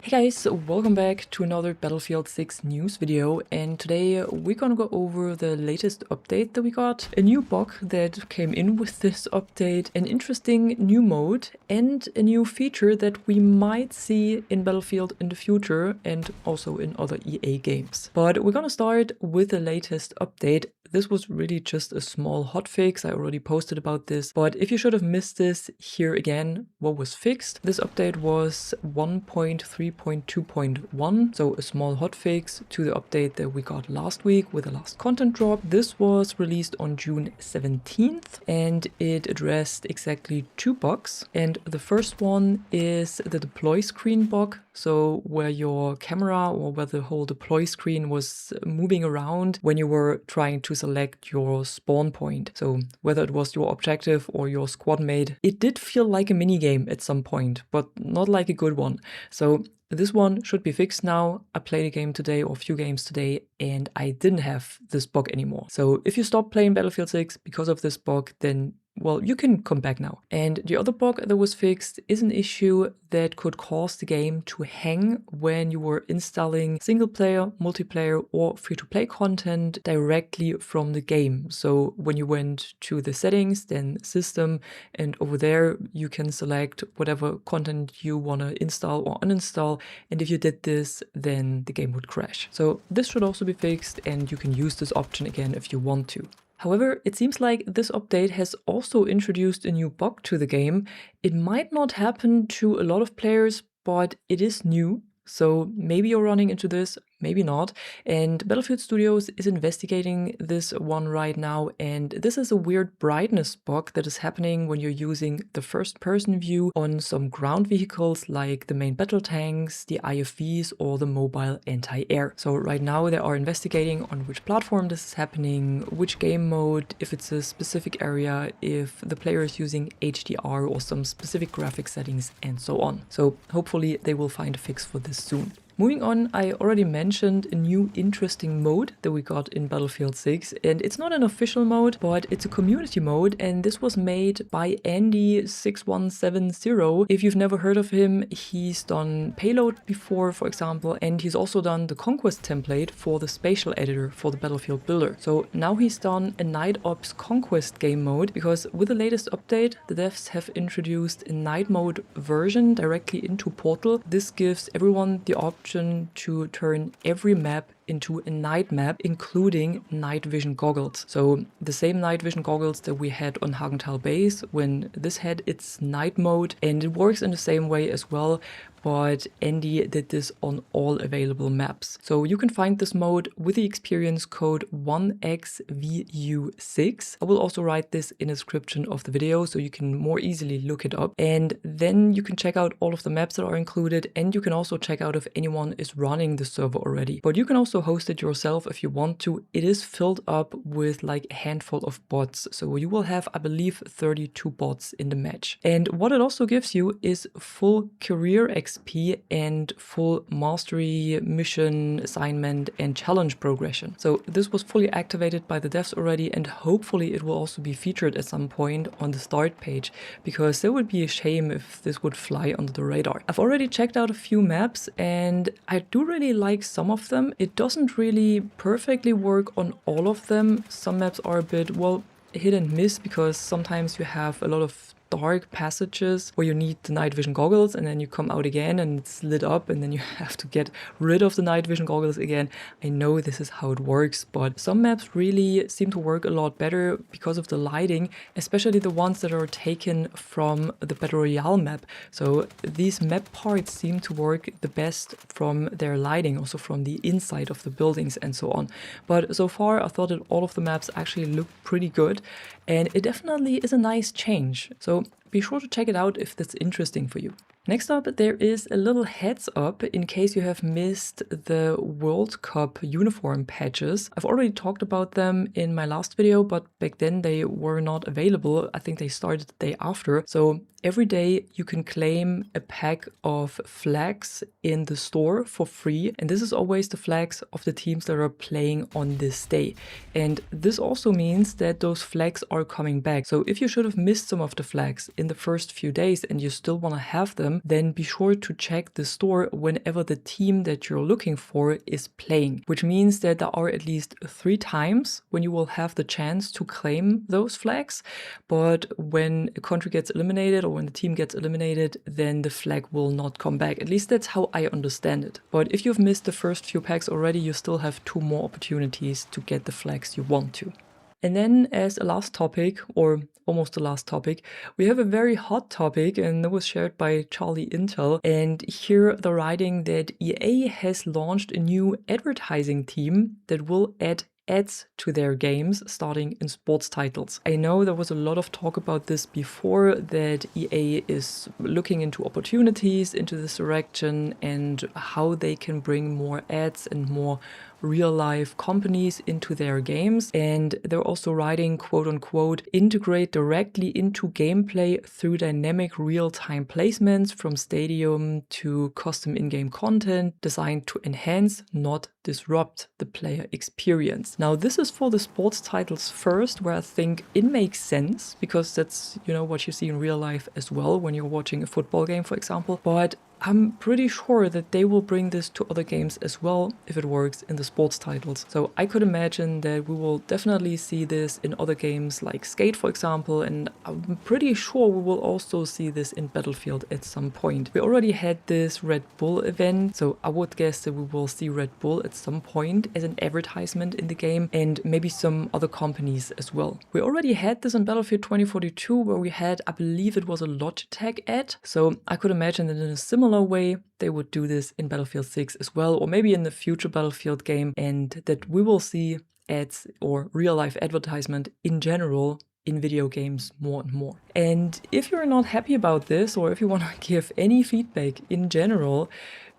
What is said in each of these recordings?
Hey guys, welcome back to another Battlefield 6 news video, and today we're gonna go over the latest update that we got, a new bug that came in with this update, an interesting new mode, and a new feature that we might see in Battlefield in the future and also in other EA games. But we're gonna start with the latest update. This was really just a small hotfix. I already posted about this, but if you should have missed this, here again, what was fixed. This update was 1.3.2.1, so a small hotfix to the update that we got last week with the last content drop. This was released on June 17th, and it addressed exactly two bugs. And the first one is the deploy screen bug, so where your camera or where the whole deploy screen was moving around when you were trying to select your spawn point. So whether it was your objective or your squad mate, it did feel like a mini game at some point, but not like a good one. So this one should be fixed now. I played a game today or a few games today and I didn't have this bug anymore. So if you stop playing Battlefield 6 because of this bug, then well, you can come back now. And the other bug that was fixed is an issue that could cause the game to hang when you were installing single player, multiplayer or free-to-play content directly from the game. So when you went to the settings, then system, and over there you can select whatever content you want to install or uninstall. And if you did this, then the game would crash. So this should also be fixed and you can use this option again if you want to. However, it seems like this update has also introduced a new bug to the game. It might not happen to a lot of players, but it is new. So maybe you're running into this, maybe not. And Battlefield Studios is investigating this one right now. And this is a weird brightness bug that is happening when you're using the first person view on some ground vehicles like the main battle tanks, the IFVs or the mobile anti-air. So right now they are investigating on which platform this is happening, which game mode, if it's a specific area, if the player is using HDR or some specific graphic settings and so on. So hopefully they will find a fix for this soon. Moving on, I already mentioned a new interesting mode that we got in Battlefield 6, and it's not an official mode, but it's a community mode, and this was made by Andy6170. If you've never heard of him, he's done Payload before, for example, and he's also done the Conquest template for the spatial editor for the Battlefield Builder. So now he's done a Night Ops Conquest game mode, because with the latest update, the devs have introduced a night mode version directly into Portal. This gives everyone the option to turn every map into a night map, including night vision goggles. So the same night vision goggles that we had on Hagenthal Base when this had its night mode, and it works in the same way as well, but Andy did this on all available maps. So you can find this mode with the experience code 1XVU6. I will also write this in the description of the video so you can more easily look it up, and then you can check out all of the maps that are included, and you can also check out if anyone is running the server already. But you can also host it yourself if you want to. It is filled up with like a handful of bots, so you will have, I believe, 32 bots in the match. And what it also gives you is full career XP and full mastery, mission, assignment and challenge progression. So this was fully activated by the devs already, and hopefully it will also be featured at some point on the start page, because there would be a shame if this would fly under the radar. I've already checked out a few maps and I do really like some of them. It doesn't really perfectly work on all of them. Some maps are a bit, well, hit and miss, because sometimes you have a lot of dark passages where you need the night vision goggles and then you come out again and it's lit up and then you have to get rid of the night vision goggles again. I know this is how it works, but some maps really seem to work a lot better because of the lighting, especially the ones that are taken from the Battle Royale map. So these map parts seem to work the best from their lighting, also from the inside of the buildings and so on. But so far I thought that all of the maps actually look pretty good, and it definitely is a nice change. So be sure to check it out if that's interesting for you. Next up, there is a little heads up in case you have missed the World Cup uniform patches. I've already talked about them in my last video, but back then they were not available. I think they started the day after. So every day you can claim a pack of flags in the store for free. And this is always the flags of the teams that are playing on this day. And this also means that those flags are coming back. So if you should have missed some of the flags, in the first few days and you still want to have them, then be sure to check the store whenever the team that you're looking for is playing, which means that there are at least 3 times when you will have the chance to claim those flags. But when a country gets eliminated or when the team gets eliminated, then the flag will not come back. At least that's how I understand it. But if you've missed the first few packs already, you still have 2 more opportunities to get the flags you want to. And then as a last topic, or almost the last topic, we have a very hot topic, and that was shared by Charlie Intel. And here they're writing that EA has launched a new advertising team that will add ads to their games starting in sports titles. I know there was a lot of talk about this before, that EA is looking into opportunities into this direction and how they can bring more ads and more real-life companies into their games. And they're also writing, quote unquote, integrate directly into gameplay through dynamic real-time placements from stadium to custom in-game content designed to enhance, not disrupt the player experience. Now, this is for the sports titles first, where I think it makes sense because that's, you know, what you see in real life as well when you're watching a football game, for example. But I'm pretty sure that they will bring this to other games as well if it works in the sports titles. So I could imagine that we will definitely see this in other games like Skate, for example, and I'm pretty sure we will also see this in Battlefield at some point. We already had this Red Bull event, so I would guess that we will see Red Bull at some point as an advertisement in the game, and maybe some other companies as well. We already had this in Battlefield 2042 where we had, I believe it was a Logitech ad, so I could imagine that in a similar way they would do this in Battlefield 6 as well, or maybe in the future Battlefield game, and that we will see ads or real-life advertisement in general in video games more and more. And if you're not happy about this, or if you want to give any feedback in general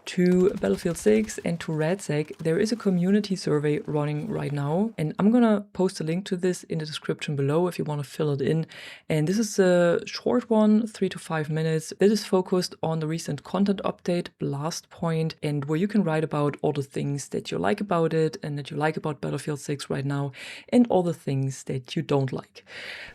to Battlefield 6 and to redsec, there is a community survey running right now, and I'm gonna post a link to this in the description below if you want to fill it in. And this is a short one, 3 to 5 minutes. It is focused on the recent content update, Blast Point, and where you can write about all the things that you like about it and that you like about Battlefield 6 right now, and all the things that you don't like.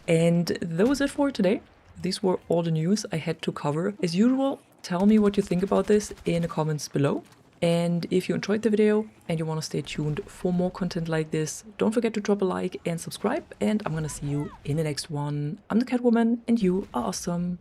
And that was it for today. These were all the news I had to cover. As usual, tell me what you think about this in the comments below. And if you enjoyed the video and you want to stay tuned for more content like this, don't forget to drop a like and subscribe. And I'm gonna see you in the next one. I'm the Catwoman and you are awesome.